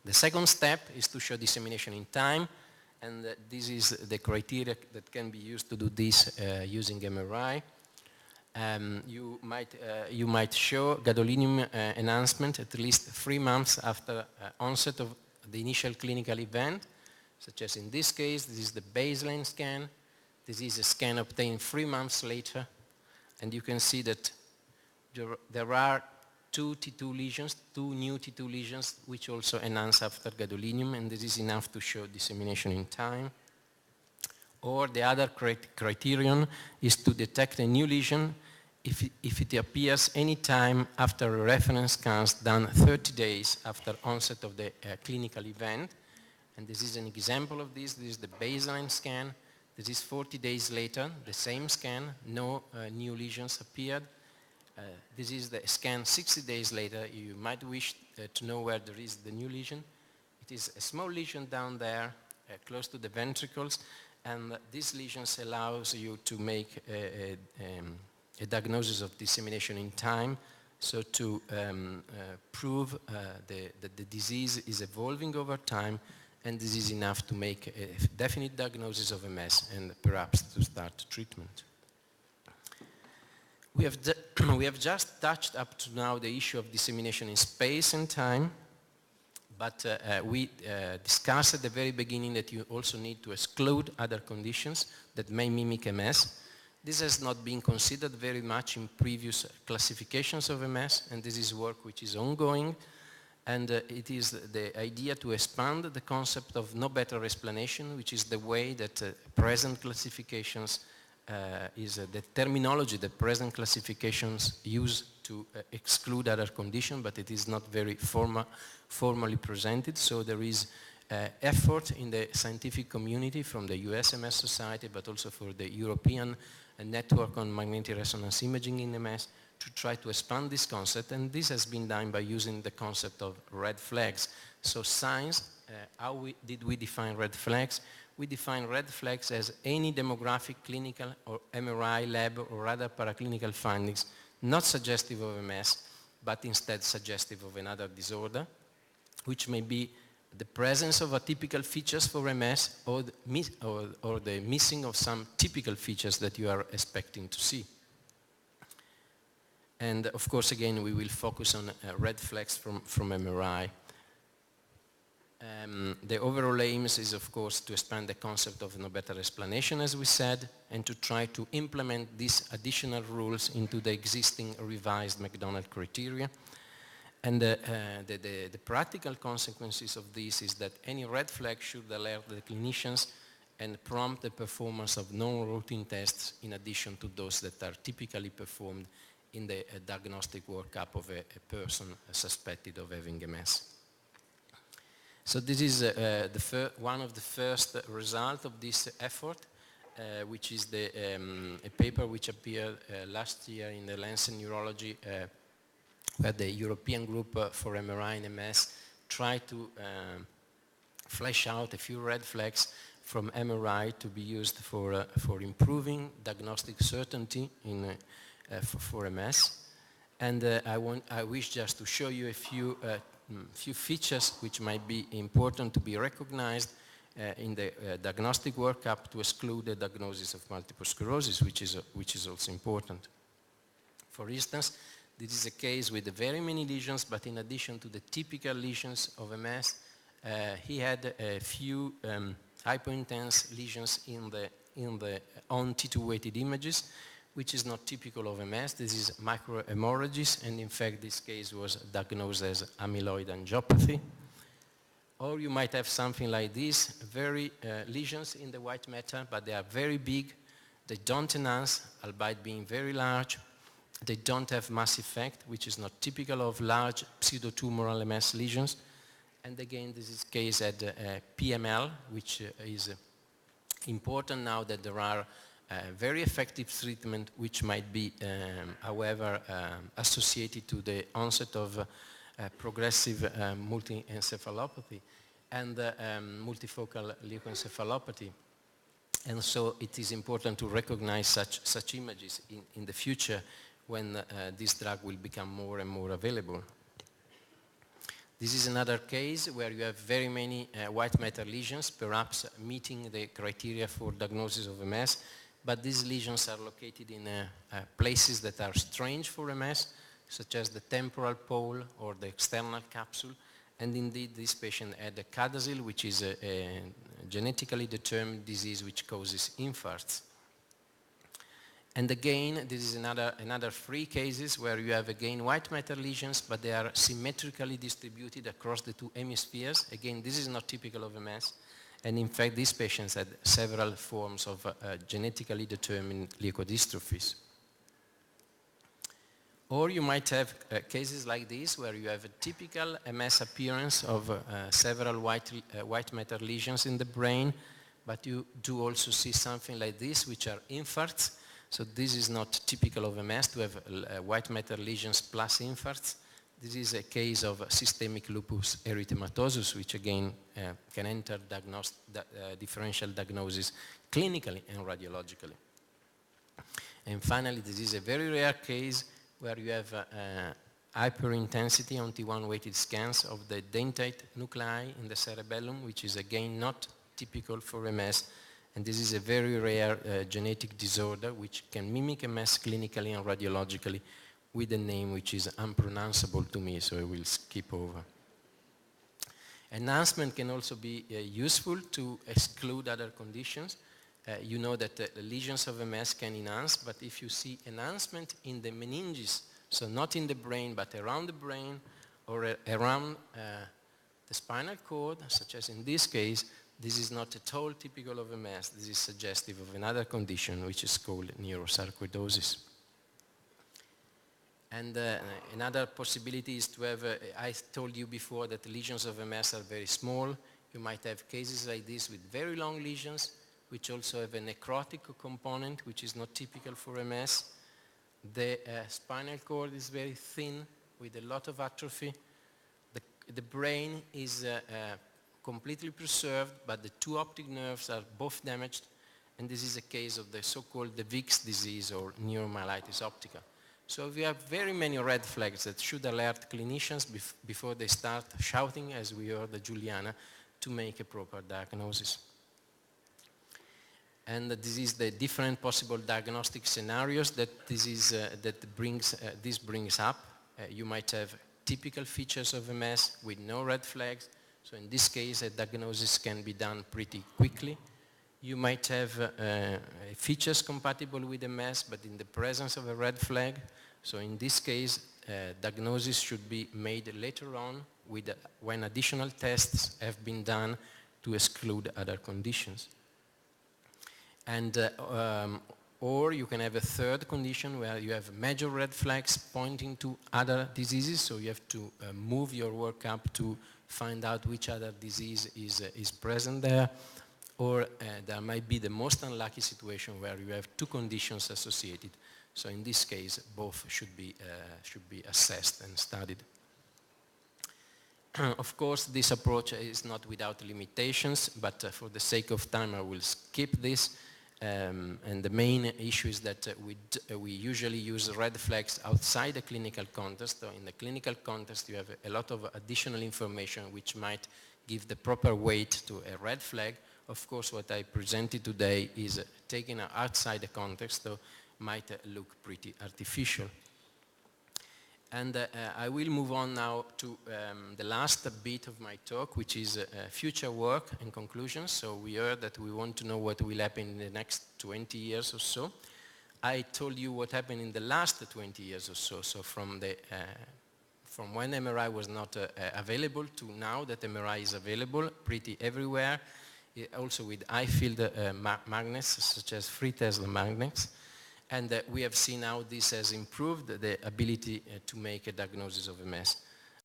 The second step is to show dissemination in time, and this is the criteria that can be used to do this using MRI. You might show gadolinium enhancement at least 3 months after onset of the initial clinical event, such as in this case, this is the baseline scan. This is a scan obtained 3 months later, and you can see that there are two new T2 lesions, which also enhance after gadolinium, and this is enough to show dissemination in time. Or the other criterion is to detect a new lesion if it appears any time after a reference scan done 30 days after onset of the clinical event. And this is an example of this. This is the baseline scan. This is 40 days later, the same scan, no new lesions appeared. This is the scan 60 days later. You might wish to know where there is the new lesion. It is a small lesion down there, close to the ventricles, and these lesions allows you to make a diagnosis of dissemination in time, so to prove that the disease is evolving over time, and this is enough to make a definite diagnosis of MS and perhaps to start treatment. We have just touched up to now the issue of dissemination in space and time, but we discussed at the very beginning that you also need to exclude other conditions that may mimic MS. This has not been considered very much in previous classifications of MS, and this is work which is ongoing, and it is the idea to expand the concept of no better explanation, which is the way that present classifications the terminology that present classifications use to exclude other conditions, but it is not very formally presented. So there is effort in the scientific community from the US MS Society, but also for the European Network on Magnetic Resonance Imaging in MS to try to expand this concept, and this has been done by using the concept of red flags. So signs, did we define red flags? We define red flags as any demographic, clinical, or MRI lab or other paraclinical findings not suggestive of MS, but instead suggestive of another disorder, which may be the presence of atypical features for MS or the missing of some typical features that you are expecting to see. And of course, again, we will focus on red flags from MRI. The overall aims is, of course, to expand the concept of no better explanation, as we said, and to try to implement these additional rules into the existing revised McDonald criteria. And the practical consequences of this is that any red flag should alert the clinicians and prompt the performance of non-routine tests in addition to those that are typically performed in the diagnostic workup of a person suspected of having MS. So this is one of the first results of this effort, which is a paper which appeared last year in the Lancet Neurology, where the European Group for MRI and MS tried to flesh out a few red flags from MRI to be used for improving diagnostic certainty for MS. And I wish just to show you a few features which might be important to be recognized in the diagnostic workup to exclude the diagnosis of multiple sclerosis, which is also important. For instance, this is a case with very many lesions, but in addition to the typical lesions of MS, he had a few hypointense lesions in the on T2 weighted images, which is not typical of MS. This is microhemorrhages, and in fact this case was diagnosed as amyloid angiopathy. Or you might have something like this, very lesions in the white matter, but they are very big. They don't enhance, albeit being very large. They don't have mass effect, which is not typical of large pseudotumoral MS lesions. And again, this is case at PML, which is important now that there are very effective treatment which might be, however, associated to the onset of progressive multiencephalopathy and multifocal leukoencephalopathy. And so it is important to recognize such images in the future when this drug will become more and more available. This is another case where you have very many white matter lesions, perhaps meeting the criteria for diagnosis of MS, but these lesions are located in places that are strange for MS, such as the temporal pole or the external capsule. And indeed, this patient had a CADASIL, which is a genetically determined disease which causes infarcts. And again, this is another 3 cases where you have again white matter lesions, but they are symmetrically distributed across the 2 hemispheres. Again, this is not typical of MS. And in fact, these patients had several forms of genetically determined leukodystrophies. Or you might have cases like this where you have a typical MS appearance of several white matter lesions in the brain, but you do also see something like this, which are infarcts. So this is not typical of MS to have white matter lesions plus infarcts. This is a case of systemic lupus erythematosus, which again can enter differential diagnosis clinically and radiologically. And finally, this is a very rare case where you have hyperintensity on T1 weighted scans of the dentate nuclei in the cerebellum, which is again not typical for MS. And this is a very rare genetic disorder which can mimic MS clinically and radiologically with a name which is unpronounceable to me, so I will skip over. Enhancement can also be useful to exclude other conditions. You know that lesions of MS can enhance, but if you see enhancement in the meninges, so not in the brain but around the brain or around the spinal cord, such as in this case, this is not at all typical of MS. This is suggestive of another condition which is called neurosarcoidosis. And another possibility is to have, I told you before that lesions of MS are very small. You might have cases like this with very long lesions, which also have a necrotic component, which is not typical for MS. The spinal cord is very thin with a lot of atrophy. The brain is completely preserved, but the 2 optic nerves are both damaged, and this is a case of the so-called Vic's disease or neuromyelitis optica. So we have very many red flags that should alert clinicians before they start shouting, as we heard the Juliana, to make a proper diagnosis. And this is the different possible diagnostic scenarios that this brings up. You might have typical features of MS with no red flags. So in this case, a diagnosis can be done pretty quickly. You might have features compatible with MS, but in the presence of a red flag. So in this case, diagnosis should be made later on when additional tests have been done to exclude other conditions. And or you can have a third condition where you have major red flags pointing to other diseases, so you have to move your workup to find out which other disease is present there. Or there might be the most unlucky situation where you have 2 conditions associated. So in this case, both should be assessed and studied. Of course, this approach is not without limitations, but for the sake of time, I will skip this. And the main issue is that we usually use red flags outside the clinical context. So in the clinical context, you have a lot of additional information which might give the proper weight to a red flag. Of course, what I presented today is taken outside the context, so might look pretty artificial. And I will move on now to the last bit of my talk, which is future work and conclusions. So we heard that we want to know what will happen in the next 20 years or so. I told you what happened in the last 20 years or so. So from when MRI was not available to now that MRI is available pretty everywhere, also with high field magnets such as 3 Tesla magnets. And we have seen how this has improved the ability to make a diagnosis of MS.